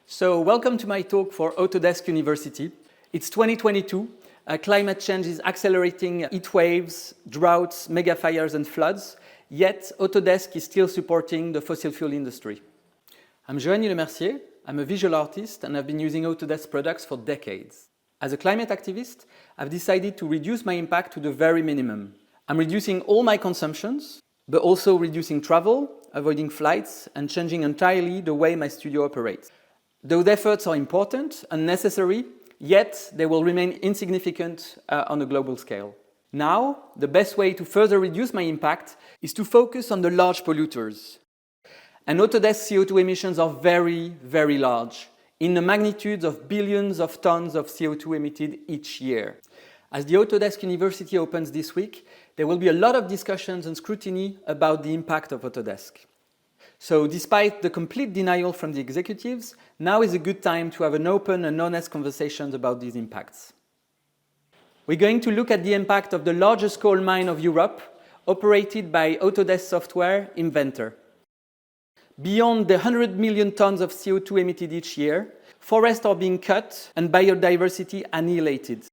So welcome to my talk for Autodesk University. It's 2022. Climate change is accelerating heat waves, droughts, mega fires and floods. Yet Autodesk is still supporting the fossil fuel industry. I'm Joanny Lemercier. I'm a visual artist and I've been using Autodesk products for decades. As a climate activist, I've decided to reduce my impact to the very minimum. I'm reducing all my consumptions, but also reducing travel, avoiding flights, and changing entirely the way my studio operates. Those efforts are important and necessary, yet they will remain insignificant on a global scale. Now, the best way to further reduce my impact is to focus on the large polluters. And Autodesk CO2 emissions are very, very large, in the magnitudes of billions of tons of CO2 emitted each year. As the Autodesk University opens this week, there will be a lot of discussions and scrutiny about the impact of Autodesk. So despite the complete denial from the executives, now is a good time to have an open and honest conversation about these impacts. We're going to look at the impact of the largest coal mine of Europe, operated by Autodesk software, Inventor. Beyond the 100 million tons of CO2 emitted each year, forests are being cut and biodiversity annihilated.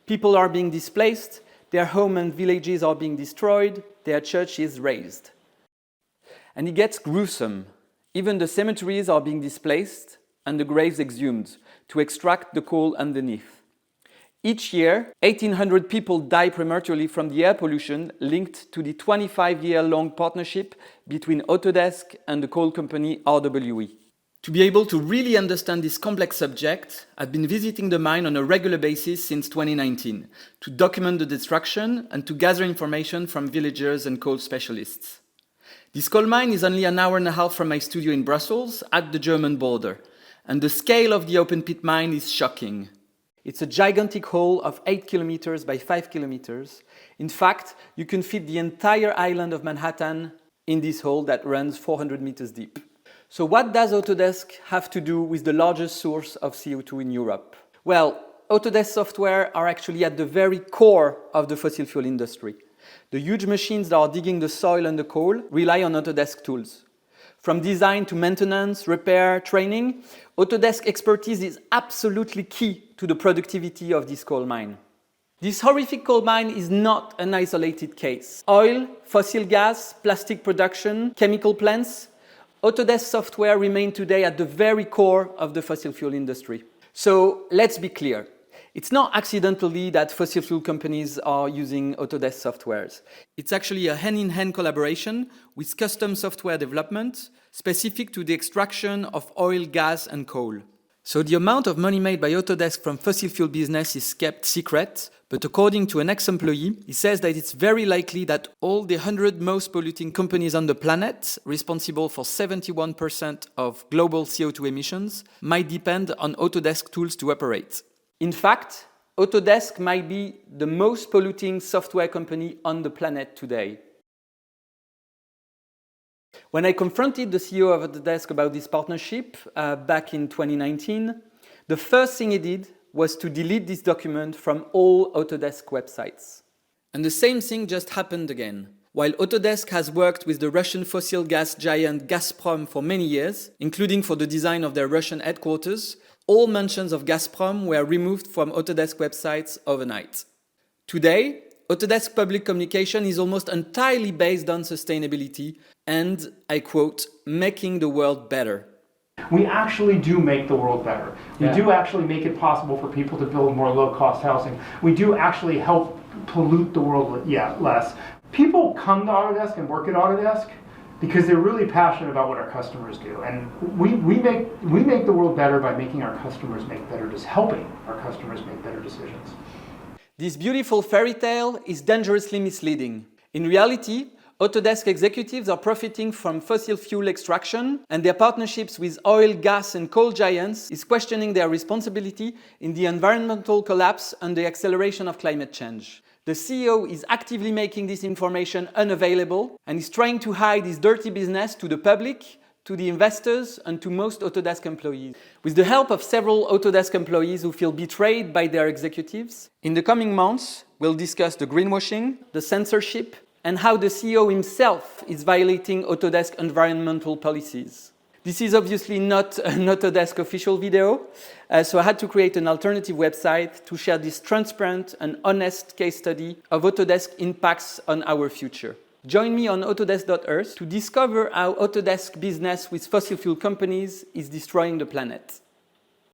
People are being displaced, their homes and villages are being destroyed, their churches razed. And it gets gruesome. Even the cemeteries are being displaced and the graves exhumed to extract the coal underneath. Each year, 1,800 people die prematurely from the air pollution linked to the 25-year-long partnership between Autodesk and the coal company RWE. To be able to really understand this complex subject, I've been visiting the mine on a regular basis since 2019 to document the destruction and to gather information from villagers and coal specialists. This coal mine is only an hour and a half from my studio in Brussels at the German border, and the scale of the open pit mine is shocking. It's a gigantic hole of 8 kilometers by 5 kilometers. In fact, you can fit the entire island of Manhattan in this hole that runs 400 meters deep. So what does Autodesk have to do with the largest source of CO2 in Europe? Well, Autodesk software are actually at the very core of the fossil fuel industry. The huge machines that are digging the soil and the coal rely on Autodesk tools. From design to maintenance, repair, training, Autodesk expertise is absolutely key to the productivity of this coal mine. This horrific coal mine is not an isolated case. Oil, fossil gas, plastic production, chemical plants, Autodesk software remain today at the very core of the fossil fuel industry. So let's be clear. It's not accidentally that fossil fuel companies are using Autodesk softwares. It's actually a hand-in-hand collaboration with custom software development specific to the extraction of oil, gas, and coal. So the amount of money made by Autodesk from fossil fuel business is kept secret, but according to an ex-employee, he says that it's very likely that all the 100 most polluting companies on the planet, responsible for 71% of global CO2 emissions, might depend on Autodesk tools to operate. In fact, Autodesk might be the most polluting software company on the planet today. When I confronted the CEO of Autodesk about this partnership back in 2019, the first thing he did was to delete this document from all Autodesk websites. And the same thing just happened again. While Autodesk has worked with the Russian fossil gas giant Gazprom for many years, including for the design of their Russian headquarters, all mentions of Gazprom were removed from Autodesk websites overnight. Today, Autodesk public communication is almost entirely based on sustainability and, I quote, making the world better. We actually do make the world better. We do actually make it possible for people to build more low-cost housing. We do actually help pollute the world less. People come to Autodesk and work at Autodesk because they're really passionate about what our customers do. And we make the world better by making our customers make better decisions, helping our customers make better decisions. This beautiful fairy tale is dangerously misleading. In reality, Autodesk executives are profiting from fossil fuel extraction, and their partnerships with oil, gas, and coal giants is questioning their responsibility in the environmental collapse and the acceleration of climate change. The CEO is actively making this information unavailable and is trying to hide his dirty business to the public, to the investors, and to most Autodesk employees. With the help of several Autodesk employees who feel betrayed by their executives, in the coming months, we'll discuss the greenwashing, the censorship, and how the CEO himself is violating Autodesk environmental policies. This is obviously not an Autodesk official video, so I had to create an alternative website to share this transparent and honest case study of Autodesk impacts on our future. Join me on autodesk.earth to discover how Autodesk business with fossil fuel companies is destroying the planet.